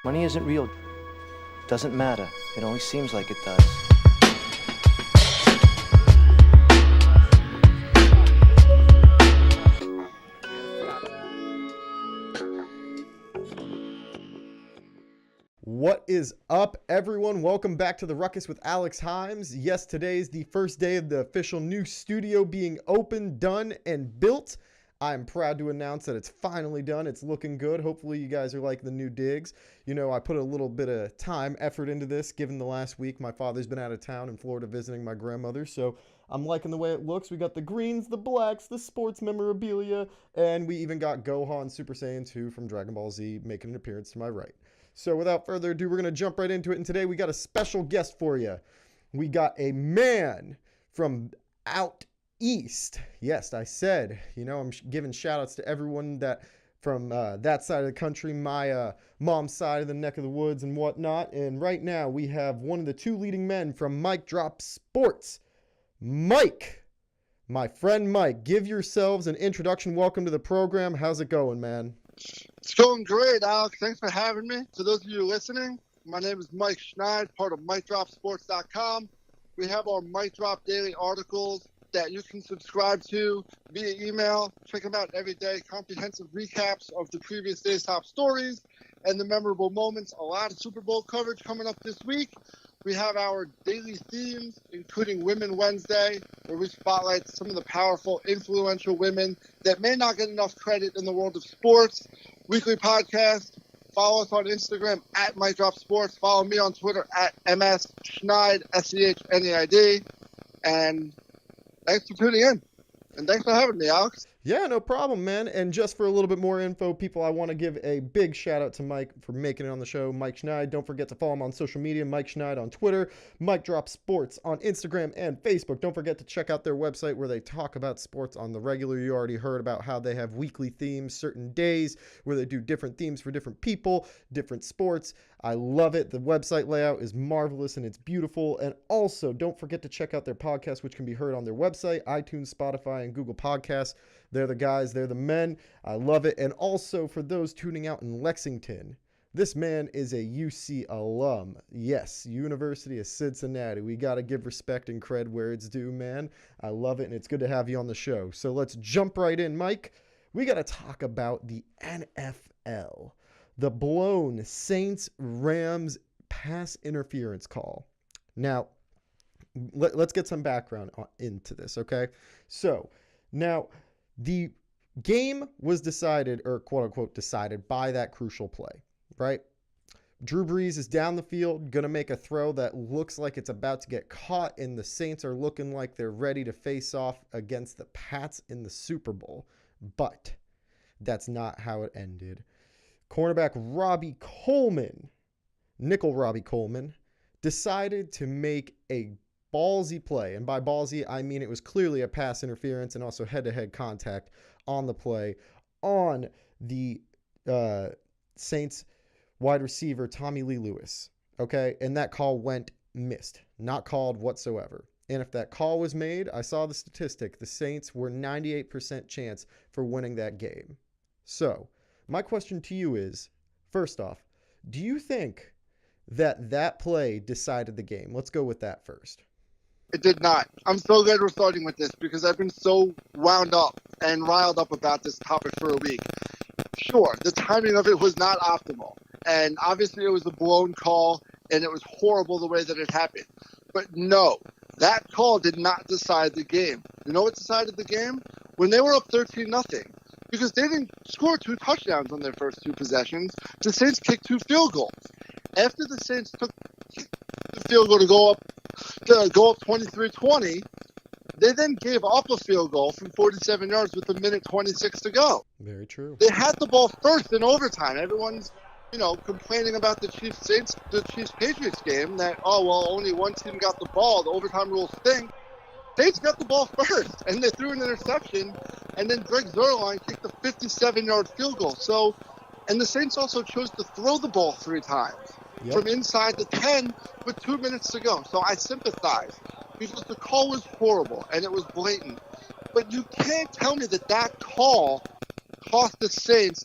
Money isn't real. Doesn't matter. It only seems like it does. What is up, everyone? Welcome back to the Ruckus with Alex Himes. Yes, today's the first day of the official new studio being open, done, and built. I'm proud to announce that it's finally done. It's looking good. Hopefully you guys are liking the new digs. You know, I put a little bit of time, effort into this, given the last week. My father's been out of town in Florida visiting my grandmother, so I'm liking the way it looks. We got the greens, the blacks, the sports memorabilia, and we even got Gohan Super Saiyan 2 from Dragon Ball Z making an appearance to my right. So without further ado, we're going to jump right into it. And today we got a special guest for you. We got a man from out east. Yes, I said, you know, I'm giving shout outs to everyone that from that side of the country, my mom's side of the neck of the woods and whatnot. And right now we have one of the two leading men from MikeDropSports. Mike, my friend Mike, give yourselves an introduction. Welcome to the program. How's it going, man? It's going great, Alex. Thanks for having me. For those of you listening, my name is Mike Schneid, part of MikeDropSports.com. We have our Mike Drop daily articles that you can subscribe to via email. Check them out every day. Comprehensive recaps of the previous day's top stories and the memorable moments. A lot of Super Bowl coverage coming up this week. We have our daily themes, including Women Wednesday, where we spotlight some of the powerful, influential women that may not get enough credit in the world of sports. Weekly podcast. Follow us on Instagram at MikeDropSports. Follow me on Twitter at MSSchneid, SCHNEID. And thanks for tuning in. And thanks for having me, Alex. Yeah, no problem, man. And just for a little bit more info, people, I want to give a big shout out to Mike for making it on the show. Mike Schneid. Don't forget to follow him on social media. Mike Schneid on Twitter. MikeDropSports on Instagram and Facebook. Don't forget to check out their website where they talk about sports on the regular. You already heard about how they have weekly themes, certain days where they do different themes for different people, different sports. I love it. The website layout is marvelous and it's beautiful. And also, don't forget to check out their podcast, which can be heard on their website, iTunes, Spotify, and Google Podcasts. They're the guys. They're the men. I love it. And also, for those tuning out in Lexington, this man is a UC alum. Yes, University of Cincinnati. We got to give respect and cred where it's due, man. I love it, and it's good to have you on the show. So let's jump right in, Mike. We got to talk about the NFL. The blown Saints-Rams pass interference call. Now, let's get some background into this, okay? So, now, the game was decided, or quote-unquote decided, by that crucial play, right? Drew Brees is down the field, going to make a throw that looks like it's about to get caught, and the Saints are looking like they're ready to face off against the Pats in the Super Bowl. But that's not how it ended. Cornerback Robbie Coleman, nickel Robbie Coleman, decided to make a ballsy play. And by ballsy, I mean it was clearly a pass interference and also head-to-head contact on the play on the Saints wide receiver, Tommy Lee Lewis. Okay, and that call went missed, not called whatsoever. And if that call was made, I saw the statistic, the Saints were 98% chance for winning that game. So, my question to you is, first off, do you think that play decided the game? Let's go with that first. It did not. I'm so glad we're starting with this because I've been so wound up and riled up about this topic for a week. Sure, the timing of it was not optimal. And obviously it was a blown call and it was horrible the way that it happened. But no, that call did not decide the game. You know what decided the game? When they were up 13-0. Because they didn't score 2 touchdowns on their first 2 possessions. The Saints kicked 2 field goals. After the Saints took the field goal to go up 23-20, they then gave up a field goal from 47 yards with 1:26 to go. Very true. They had the ball first in overtime. Everyone's, complaining about the Chiefs-Patriots game that, only one team got the ball. The overtime rules stink. Saints got the ball first, and they threw an interception, and then Greg Zuerlein kicked a 57-yard field goal. So, and the Saints also chose to throw the ball 3 times from inside the 10 with 2 minutes to go. So I sympathize because the call was horrible, and it was blatant. But you can't tell me that call cost the Saints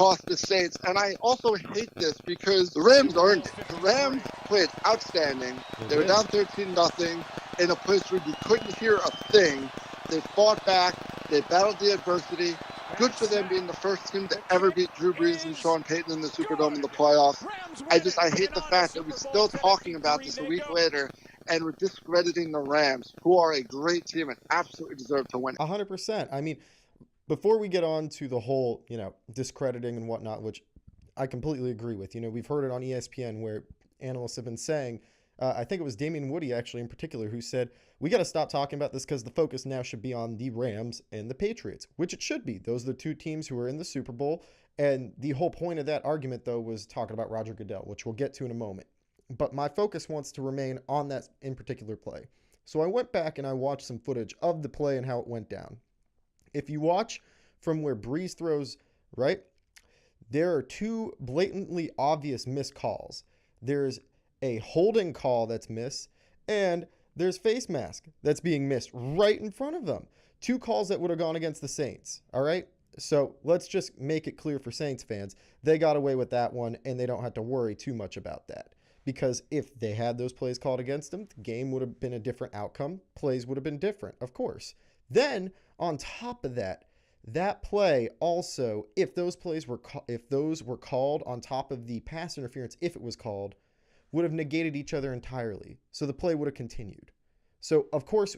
cost the Saints. And I also hate this because the Rams earned it. The Rams played outstanding. They were down 13-0 in a place where you couldn't hear a thing. They fought back. They battled the adversity. Good for them being the first team to ever beat Drew Brees and Sean Payton in the Superdome in the playoffs. I hate the fact that we're still talking about this a week later and we're discrediting the Rams, who are a great team and absolutely deserve to win. 100%. I mean, before we get on to the whole, discrediting and whatnot, which I completely agree with, we've heard it on ESPN where analysts have been saying, I think it was Damian Woody actually in particular who said, we got to stop talking about this because the focus now should be on the Rams and the Patriots, which it should be. Those are the two teams who are in the Super Bowl. And the whole point of that argument, though, was talking about Roger Goodell, which we'll get to in a moment. But my focus wants to remain on that in particular play. So I went back and I watched some footage of the play and how it went down. If you watch from where Brees throws, right, there are two blatantly obvious missed calls. There's a holding call that's missed, and there's face mask that's being missed right in front of them. Two calls that would have gone against the Saints, all right? So let's just make it clear for Saints fans. They got away with that one, and they don't have to worry too much about that. Because if they had those plays called against them, the game would have been a different outcome. Plays would have been different, of course. Then, on top of that, that play also, if those were called on top of the pass interference, if it was called, would have negated each other entirely. So the play would have continued. So, of course,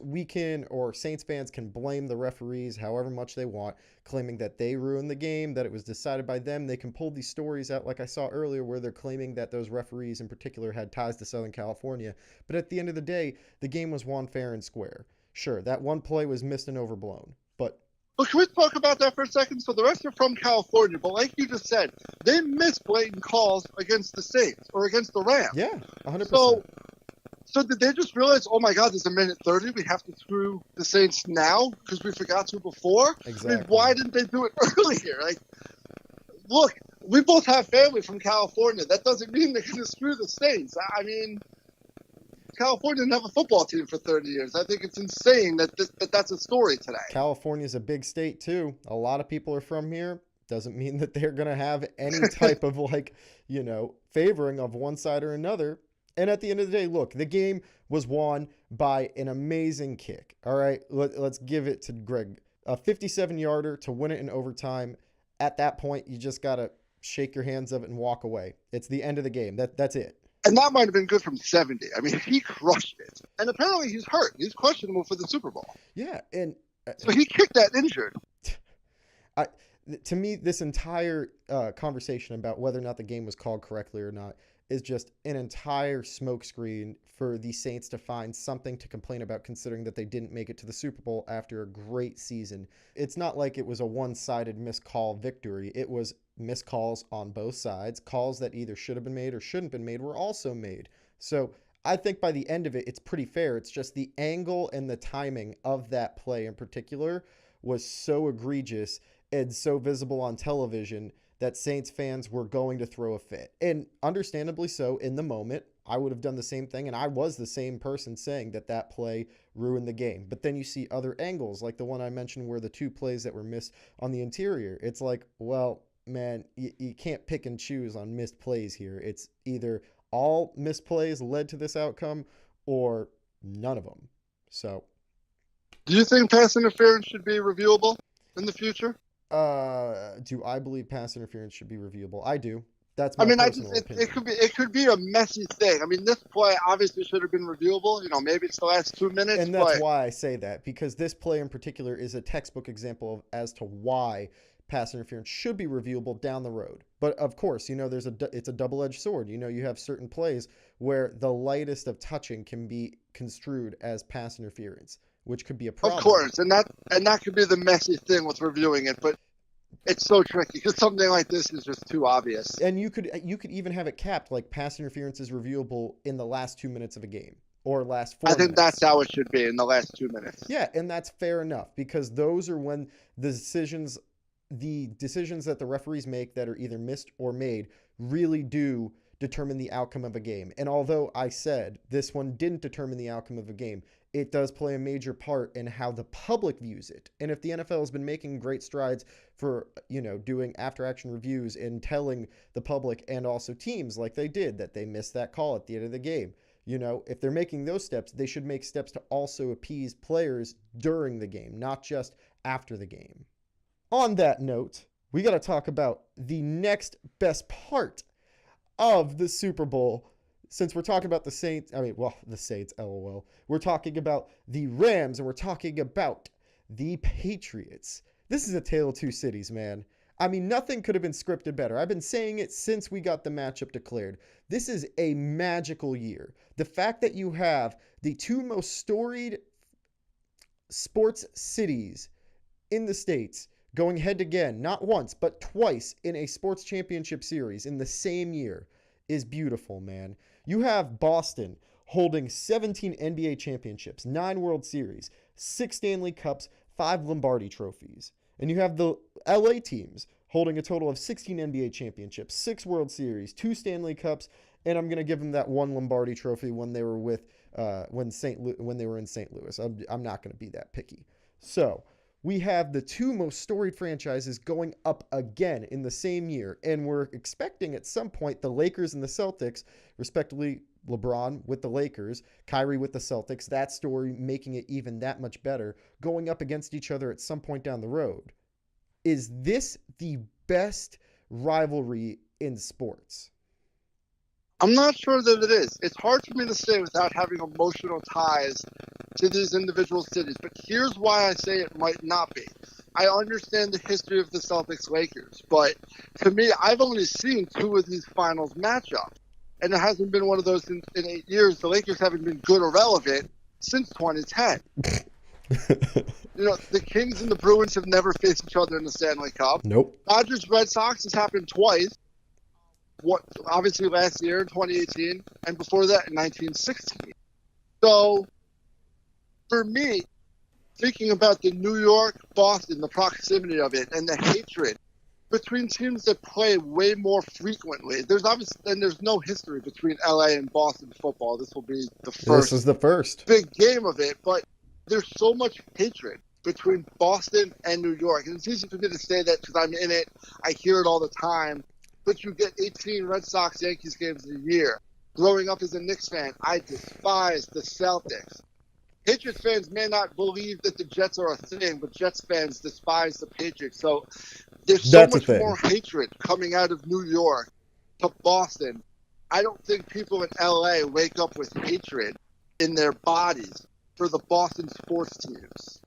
Saints fans can blame the referees however much they want, claiming that they ruined the game, that it was decided by them. They can pull these stories out like I saw earlier where they're claiming that those referees in particular had ties to Southern California. But at the end of the day, the game was won fair and square. Sure, that one play was missed and overblown, but... Well, can we talk about that for a second? So the rest are from California, but like you just said, they missed blatant calls against the Saints or against the Rams. Yeah, 100%. So did they just realize, oh my God, there's a minute 30, we have to screw the Saints now because we forgot to before? Exactly. I mean, why didn't they do it earlier? Like, look, we both have family from California. That doesn't mean they're going to screw the Saints. I mean, California didn't have a football team for 30 years. I think it's insane that that's a story today. California's a big state, too. A lot of people are from here. Doesn't mean that they're going to have any type of, favoring of one side or another. And at the end of the day, look, the game was won by an amazing kick. All right, let's give it to Greg. A 57-yarder to win it in overtime. At that point, you just got to shake your hands of it and walk away. It's the end of the game. That's it. And that might have been good from 70. I mean, he crushed it. And apparently he's hurt. He's questionable for the Super Bowl. Yeah, and... so he kicked that injured. To me, this entire conversation about whether or not the game was called correctly or not is just an entire smokescreen for the Saints to find something to complain about, considering that they didn't make it to the Super Bowl after a great season. It's not like it was a one-sided missed call victory. It was missed calls on both sides. Calls that either should have been made or shouldn't have been made were also made. So I think by the end of it, it's pretty fair. It's just the angle and the timing of that play in particular was so egregious and so visible on television that Saints fans were going to throw a fit. And understandably so, in the moment, I would have done the same thing, and I was the same person saying that play ruined the game. But then you see other angles, like the one I mentioned where the two plays that were missed on the interior. It's like, well, man, you can't pick and choose on missed plays here. It's either all missed plays led to this outcome or none of them. So, do you think pass interference should be reviewable in the future? Do I believe pass interference should be reviewable? I do. That's my personal opinion. It could be a messy thing. I mean, this play obviously should have been reviewable. Maybe it's the last 2 minutes. And that's why I say that, because this play in particular is a textbook example as to why pass interference should be reviewable down the road. But of course, it's a double-edged sword. You have certain plays where the lightest of touching can be construed as pass interference, which could be a problem. Of course, and that could be the messy thing with reviewing it, but it's so tricky because something like this is just too obvious. And you could even have it capped like pass interference is reviewable in the last 2 minutes of a game or last 4 minutes. I think that's how it should be, in the last 2 minutes. Yeah, and that's fair enough, because those are when the decisions that the referees make that are either missed or made really do determine the outcome of a game. And although I said this one didn't determine the outcome of a game, it does play a major part in how the public views it. And if the NFL has been making great strides for, doing after action reviews and telling the public and also teams like they did that they missed that call at the end of the game, if they're making those steps, they should make steps to also appease players during the game, not just after the game. On that note, we got to talk about the next best part of the Super Bowl. Since we're talking about the Saints, the Saints, LOL. We're talking about the Rams and we're talking about the Patriots. This is a tale of two cities, man. I mean, nothing could have been scripted better. I've been saying it since we got the matchup declared. This is a magical year. The fact that you have the two most storied sports cities in the States going head to head, not once, but twice in a sports championship series in the same year is beautiful, man. You have Boston holding 17 NBA championships, 9 World Series, 6 Stanley Cups, 5 Lombardi trophies. And you have the LA teams holding a total of 16 NBA championships, 6 World Series, 2 Stanley Cups, and I'm going to give them that 1 Lombardi trophy when they were when they were in St. Louis. I'm not going to be that picky. So we have the two most storied franchises going up again in the same year, and we're expecting at some point the Lakers and the Celtics, respectively, LeBron with the Lakers, Kyrie with the Celtics, that story making it even that much better, going up against each other at some point down the road. Is this the best rivalry in sports? I'm not sure that it is. It's hard for me to say without having emotional ties to these individual cities, but here's why I say it might not be. I understand the history of the Celtics-Lakers, but to me, I've only seen 2 of these finals matchups, and it hasn't been one of those in 8 years. The Lakers haven't been good or relevant since 2010. The Kings and the Bruins have never faced each other in the Stanley Cup. Nope. Dodgers-Red Sox has happened twice. Obviously last year in 2018, and before that in 1916. So, for me, thinking about the New York, Boston, the proximity of it, and the hatred between teams that play way more frequently, there's no history between LA and Boston football. This will be the first. This is the first big game of it, but there's so much hatred between Boston and New York, and it's easy for me to say that because I'm in it. I hear it all the time. But you get 18 Red Sox-Yankees games a year. Growing up as a Knicks fan, I despise the Celtics. Patriots fans may not believe that the Jets are a thing, but Jets fans despise the Patriots. So there's so much more hatred coming out of New York to Boston. I don't think people in LA wake up with hatred in their bodies for the Boston sports teams.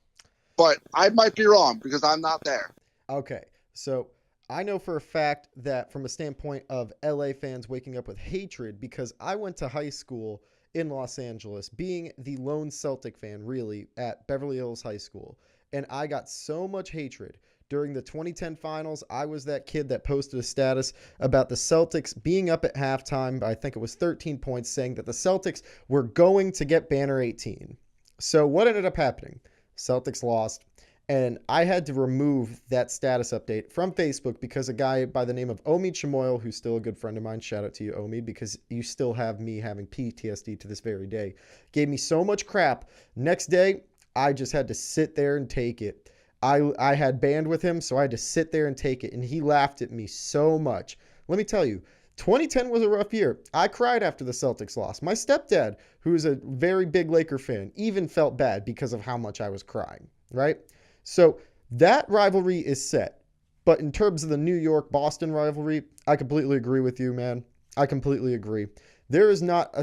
But I might be wrong because I'm not there. Okay, so I know for a fact that from a standpoint of LA fans waking up with hatred, because I went to high school in Los Angeles, being the lone Celtic fan, really, at Beverly Hills High School. And I got so much hatred. During the 2010 finals, I was that kid that posted a status about the Celtics being up at halftime, I think it was 13 points, saying that the Celtics were going to get banner 18. So what ended up happening? Celtics lost. And I had to remove that status update from Facebook because a guy by the name of Omid Chamoil, who's still a good friend of mine, shout out to you, Omid, because you still have me having PTSD to this very day, gave me so much crap. Next day, I just had to sit there and take it. I had band with him, so I had to sit there and take it, and he laughed at me so much. Let me tell you, 2010 was a rough year. I cried after the Celtics lost. My stepdad, who is a very big Laker fan, even felt bad because of how much I was crying, right? So that rivalry is set. But in terms of the New York-Boston rivalry, I completely agree with you, man. I completely agree. There is not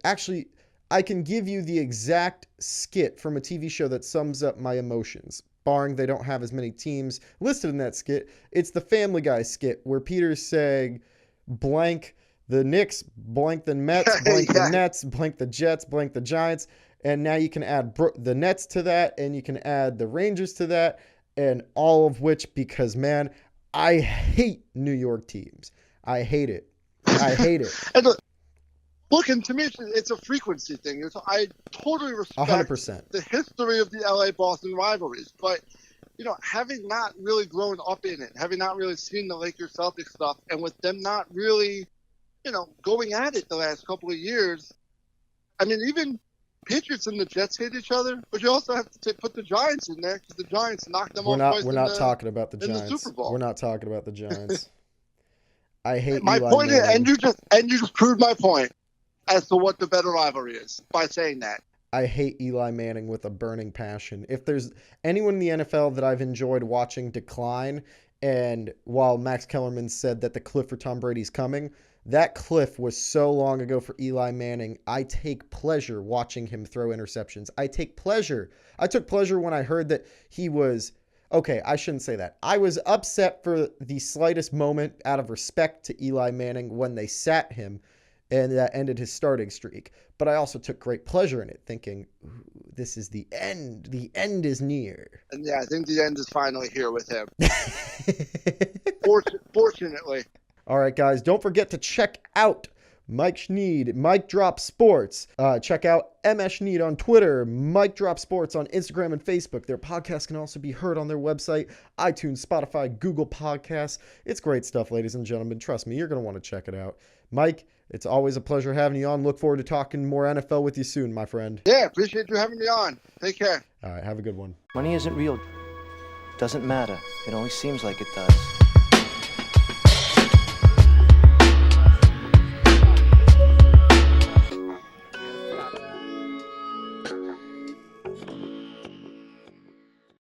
actually, I can give you the exact skit from a TV show that sums up my emotions, barring they don't have as many teams listed in that skit. It's the Family Guy skit where Peter's saying blank the Knicks, blank the Mets, blank the Nets, blank the Jets, blank the Giants. And now you can add the Nets to that, and you can add the Rangers to that, and all of which, because, man, I hate New York teams. I hate it. I hate it. And look, and to me, it's a frequency thing. I totally respect 100%. the history of the LA-Boston rivalries. But, having not really grown up in it, having not really seen the Lakers-Celtics stuff, and with them not really, going at it the last couple of years. I mean, even Patriots and the Jets hate each other, but you also have to put the Giants in there because the Giants knocked them off twice. We're not talking about the Giants. In the Super Bowl. We're not talking about the Giants. I hate my Eli point Manning. is, and you just proved my point as to what the better rivalry is by saying that. I hate Eli Manning with a burning passion. If there's anyone in the NFL that I've enjoyed watching decline, and while Max Kellerman said that the cliff for Tom Brady's coming, that cliff was so long ago for Eli Manning. I take pleasure watching him throw interceptions. I took pleasure when I heard that he was, okay, I shouldn't say that. I was upset for the slightest moment out of respect to Eli Manning when they sat him, and that ended his starting streak. But I also took great pleasure in it, thinking, this is the end. The end is near. And yeah, I think the end is finally here with him. Fortunately. All right, guys, don't forget to check out Mike Schneid, MikeDropSports. Check out MS Schneid on Twitter, MikeDropSports on Instagram and Facebook. Their podcast can also be heard on their website, iTunes, Spotify, Google Podcasts. It's great stuff, ladies and gentlemen. Trust me, you're going to want to check it out. Mike, it's always a pleasure having you on. Look forward to talking more NFL with you soon, my friend. Yeah, appreciate you having me on. Take care. All right, have a good one. Money isn't real. Doesn't matter. It only seems like it does.